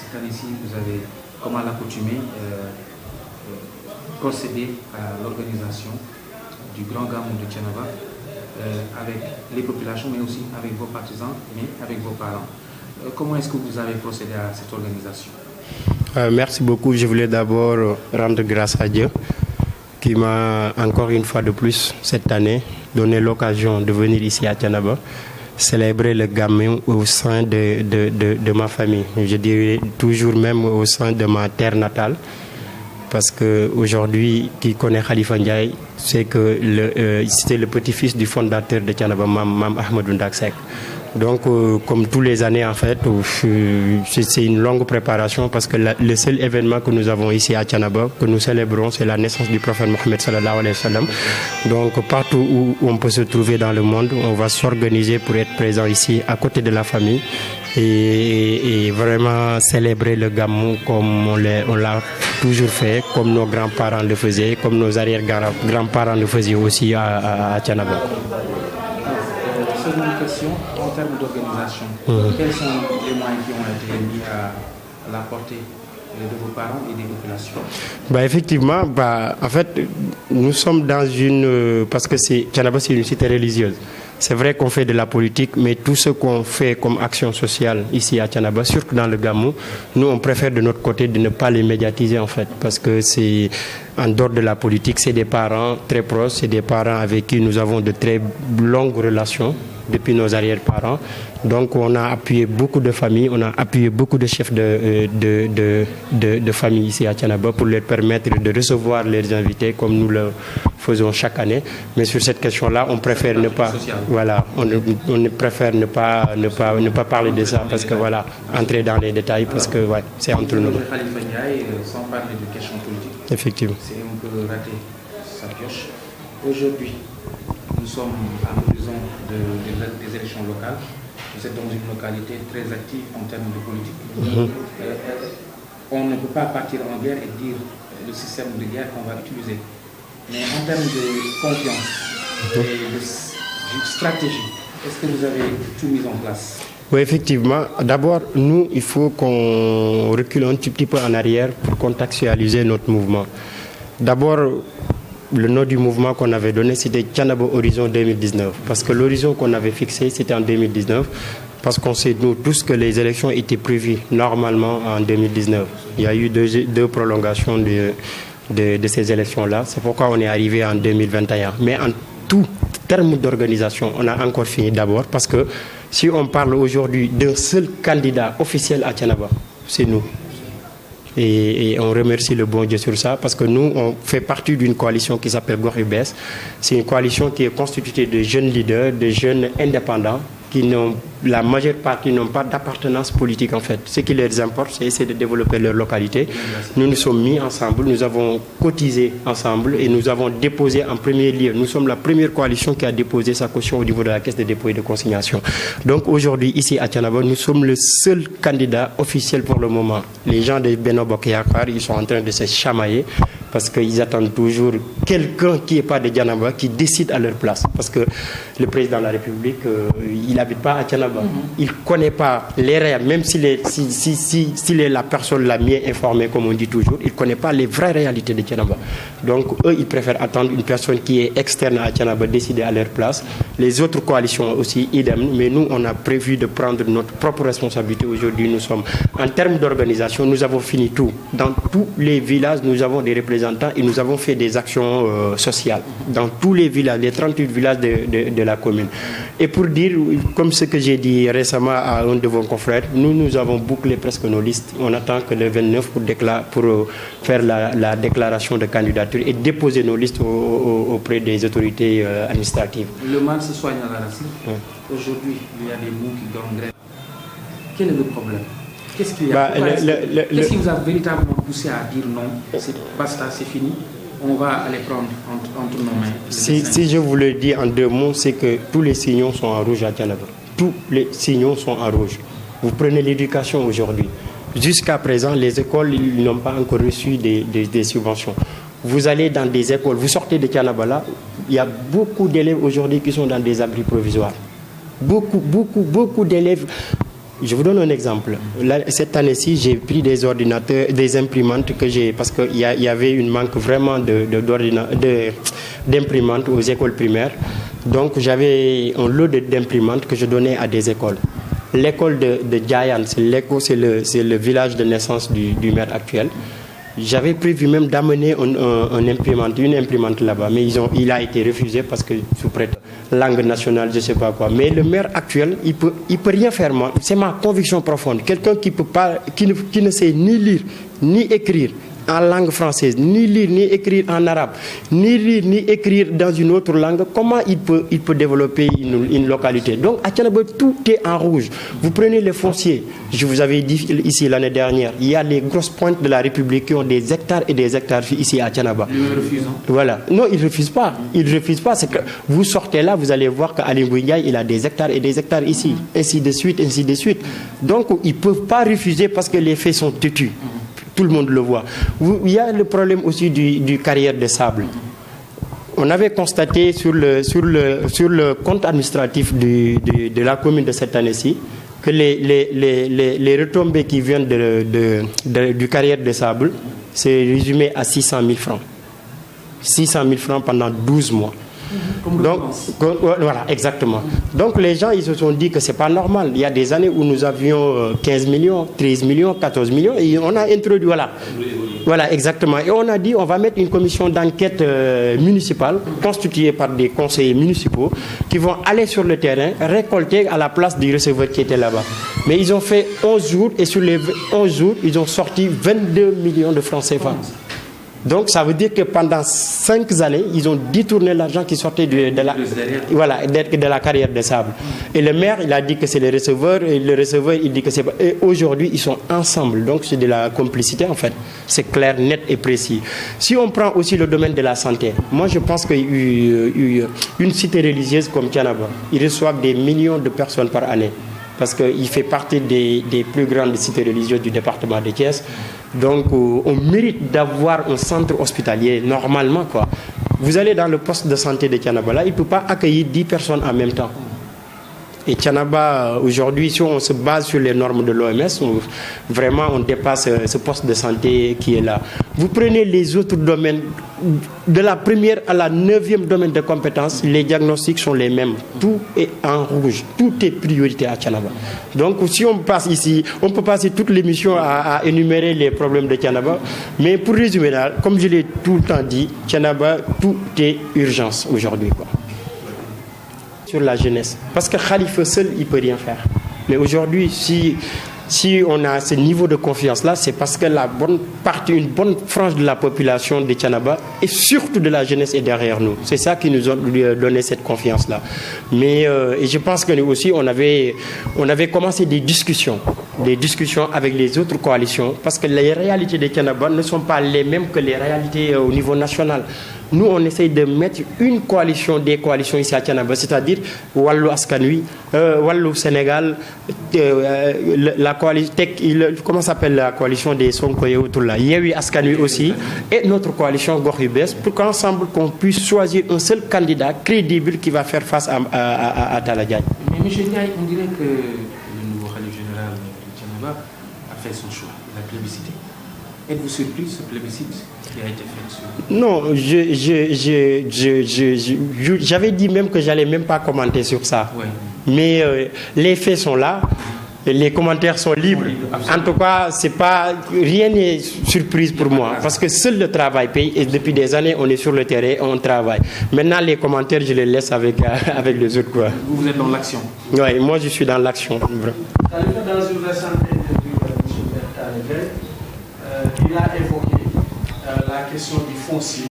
cette année-ci, vous avez, comme à l'accoutumée, procédé à l'organisation du Grand Gamou de Thiénaba avec les populations, mais aussi avec vos partisans, mais avec vos parents. Comment est-ce que vous avez procédé à cette organisation? Merci beaucoup. Je voulais d'abord rendre grâce à Dieu qui m'a encore une fois de plus cette année donné l'occasion de venir ici à Thiénaba célébrer le Gamou au sein de ma famille. Je dirais toujours même au sein de ma terre natale. Parce qu'aujourd'hui, qui connaît Khalifa Ndiaye, c'est que c'était le petit-fils du fondateur de Thiénaba, Mam Ahmadou Ndak Seck. Donc, comme tous les années, en fait, c'est une longue préparation parce que le seul événement que nous avons ici à Thiénaba, que nous célébrons, c'est la naissance du prophète Mohammed sallallahu alayhi wa sallam. Donc, partout où on peut se trouver dans le monde, on va s'organiser pour être présent ici, à côté de la famille, et vraiment célébrer le Gamou comme on l'a toujours fait, comme nos grands-parents le faisaient, comme nos arrière-grands-parents le faisaient aussi à Thiénaba. Seconde question, en termes d'organisation, quels sont les moyens qui ont été mis à la portée de vos parents et des populations? Effectivement, en fait, nous sommes dans une... Parce que Thiénaba, c'est une cité religieuse. C'est vrai qu'on fait de la politique, mais tout ce qu'on fait comme action sociale ici à Thiénaba, surtout dans le Gamou, nous, on préfère de notre côté de ne pas les médiatiser, en fait, parce que c'est en dehors de la politique, c'est des parents très proches, c'est des parents avec qui nous avons de très longues relations depuis nos arrière-parents. Donc, on a appuyé beaucoup de familles, on a appuyé beaucoup de chefs de famille ici à Thiénaba pour leur permettre de recevoir leurs invités comme nous le faisons chaque année. Mais sur cette question-là, on préfère ne pas... Voilà, on préfère ne pas parler de ça parce que voilà, entrer dans les détails parce que ouais, c'est entre nous. Khalifa Ndiaye, sans parler de questions politiques, effectivement, c'est un peu raté sa pioche. Aujourd'hui, nous sommes à l'horizon des élections locales. Vous êtes dans une localité très active en termes de politique. On ne peut pas partir en guerre et dire le système de guerre qu'on va utiliser. Mais en termes de confiance et de stratégie, est-ce que vous avez tout mis en place? Oui, effectivement. D'abord, nous, il faut qu'on recule un petit peu en arrière pour contextualiser notre mouvement. D'abord, le nom du mouvement qu'on avait donné, c'était Thiénaba Horizon 2019. Parce que l'horizon qu'on avait fixé, c'était en 2019. Parce qu'on sait, nous, tous que les élections étaient prévues normalement en 2019. Il y a eu deux prolongations de ces élections-là. C'est pourquoi on est arrivé en 2021. Mais en tout terme d'organisation, on a encore fini d'abord. Parce que si on parle aujourd'hui d'un seul candidat officiel à Thiénaba, c'est nous. Et on remercie le bon Dieu sur ça parce que nous, on fait partie d'une coalition qui s'appelle Gox Yu Bess. C'est une coalition qui est constituée de jeunes leaders, de jeunes indépendants qui n'ont, la majeure partie n'ont pas d'appartenance politique en fait. Ce qui leur importe, c'est essayer de développer leur localité. Nous nous sommes mis ensemble, nous avons cotisé ensemble et nous avons déposé en premier lieu. Nous sommes la première coalition qui a déposé sa caution au niveau de la caisse de dépôt et de consignation. Donc aujourd'hui, ici à Thiénaba, nous sommes le seul candidat officiel pour le moment. Les gens de Benno Bokk Yakaar, ils sont en train de se chamailler parce qu'ils attendent toujours quelqu'un qui n'est pas de Thiénaba qui décide à leur place. Parce que le président de la République, il n'habite pas à Thiénaba. Il ne connaît pas les réalités, même s'il est la personne la mieux informée, comme on dit toujours, il ne connaît pas les vraies réalités de Thiénaba. Donc, eux, ils préfèrent attendre une personne qui est externe à Thiénaba décider à leur place. Les autres coalitions aussi, idem. Mais nous, on a prévu de prendre notre propre responsabilité. Aujourd'hui, nous sommes, en termes d'organisation, nous avons fini tout. Dans tous les villages, nous avons des représentants et nous avons fait des actions sociales. Dans tous les villages, les 38 villages de la commune. Et pour dire, comme ce que j'ai dit récemment à un de vos confrères, nous avons bouclé presque nos listes. On attend que le 29 pour faire la déclaration de candidature et déposer nos listes auprès des autorités administratives. Le mal se soigne à la racine. Aujourd'hui, il y a des mots qui gangrènent. Quel est le problème? Qu'est-ce qu'il y a? Qu'est-ce qui vous a véritablement poussé à dire non, basta, c'est fini, on va aller prendre entre nos mains? Si je vous le dis en deux mots, c'est que tous les signaux sont en rouge à Thiénaba. Tous les signaux sont en rouge. Vous prenez l'éducation aujourd'hui. Jusqu'à présent, les écoles n'ont pas encore reçu des subventions. Vous allez dans des écoles, vous sortez de Thiénaba là, il y a beaucoup d'élèves aujourd'hui qui sont dans des abris provisoires. Beaucoup d'élèves. Je vous donne un exemple. Là, cette année-ci, j'ai pris des ordinateurs, des imprimantes que j'ai, parce qu'il y avait une manque vraiment d'imprimantes aux écoles primaires. Donc, j'avais un lot d'imprimantes que je donnais à des écoles. L'école de Giant, c'est le village de naissance du maire actuel. J'avais prévu même d'amener une imprimante là-bas, mais il a été refusé parce que sous prétexte langue nationale, je ne sais pas quoi. Mais le maire actuel, il peut rien faire. C'est ma conviction profonde. Quelqu'un qui ne sait ni lire ni écrire en langue française, ni lire ni écrire en arabe, ni lire ni écrire dans une autre langue, comment il peut développer une localité? Donc à Thiénaba, tout est en rouge. Vous prenez les fonciers, je vous avais dit ici l'année dernière, il y a les grosses pointes de la République qui ont des hectares et des hectares ici à Thiénaba. Ils refusent. Voilà. Non, ils ne refusent pas. Ils ne refusent pas. C'est que vous sortez là, vous allez voir qu'Aly Ngouille Ndiaye, il a des hectares et des hectares ici. Ainsi de suite, ainsi de suite. Donc ils ne peuvent pas refuser parce que les faits sont têtus. Tout le monde le voit. Il y a le problème aussi du carrière de sable. On avait constaté sur le compte administratif de la commune de cette année-ci que les retombées qui viennent du carrière de sable, c'est résumé à 600 000 francs. 600 000 francs pendant 12 mois. Donc, voilà, exactement. Donc les gens, ils se sont dit que ce n'est pas normal. Il y a des années où nous avions 15 millions, 13 millions, 14 millions, et on a introduit, voilà, exactement. Et on a dit, on va mettre une commission d'enquête municipale, constituée par des conseillers municipaux, qui vont aller sur le terrain, récolter à la place du receveur qui était là-bas. Mais ils ont fait 11 jours, et sur les 11 jours, ils ont sorti 22 millions de francs CFA. Donc ça veut dire que pendant 5 années, ils ont détourné l'argent qui sortait de la carrière de sable. Et le maire, il a dit que c'est le receveur, et le receveur, il dit que c'est pas. Et aujourd'hui, ils sont ensemble. Donc c'est de la complicité en fait. C'est clair, net et précis. Si on prend aussi le domaine de la santé, moi je pense qu'une cité religieuse comme Thiénaba, ils reçoivent des millions de personnes par année. Parce qu'il fait partie des plus grandes cités religieuses du département de Thiès. Donc, on mérite d'avoir un centre hospitalier normalement, quoi. Vous allez dans le poste de santé de Thiénaba, là, il ne peut pas accueillir 10 personnes en même temps. Et Thiénaba, aujourd'hui, si on se base sur les normes de l'OMS, vraiment, on dépasse ce poste de santé qui est là. Vous prenez les autres domaines, de la première à la 9e domaine de compétences, les diagnostics sont les mêmes. Tout est en rouge. Tout est priorité à Thiénaba. Donc, si on passe ici, on peut passer toute l'émission à énumérer les problèmes de Thiénaba. Mais pour résumer là, comme je l'ai tout le temps dit, Thiénaba, tout est urgence aujourd'hui, quoi. Sur la jeunesse. Parce que Khalifa seul, il ne peut rien faire. Mais aujourd'hui, si on a ce niveau de confiance-là, c'est parce que une bonne frange de la population de Thiénaba et surtout de la jeunesse est derrière nous. C'est ça qui nous a donné cette confiance-là. Mais et je pense que nous aussi, on avait commencé des discussions avec les autres coalitions parce que les réalités de Thiénaba ne sont pas les mêmes que les réalités au niveau national. Nous, on essaye de mettre des coalitions ici à Thiénaba, c'est-à-dire Wallu Askan Wi, Wallu Sénégal, la coalition, comment s'appelle la coalition des Sonko et autour là, Yewwi Askan Wi aussi, et notre coalition Gox Yu Bess, pour qu'ensemble qu'on puisse choisir un seul candidat crédible qui va faire face à Talla Diagne. Mais M. Ndiaye, on dirait que le nouveau khalife général de Thiénaba a fait son choix, il a plébiscité. Êtes-vous surpris de ce plébiscite qui a été fait sur... Non, j'avais dit même que j'allais même pas commenter sur ça. Ouais. Mais les faits sont là, les commentaires sont libres. En tout cas, rien n'est surprise pour moi. Parce que seul le travail paye et depuis des années, on est sur le terrain, on travaille. Maintenant, les commentaires, je les laisse avec les autres, quoi. Vous êtes dans l'action? Oui, moi je suis dans l'action. Dans une récente interview avec M. Bertha, il a évoqué la question du foncier.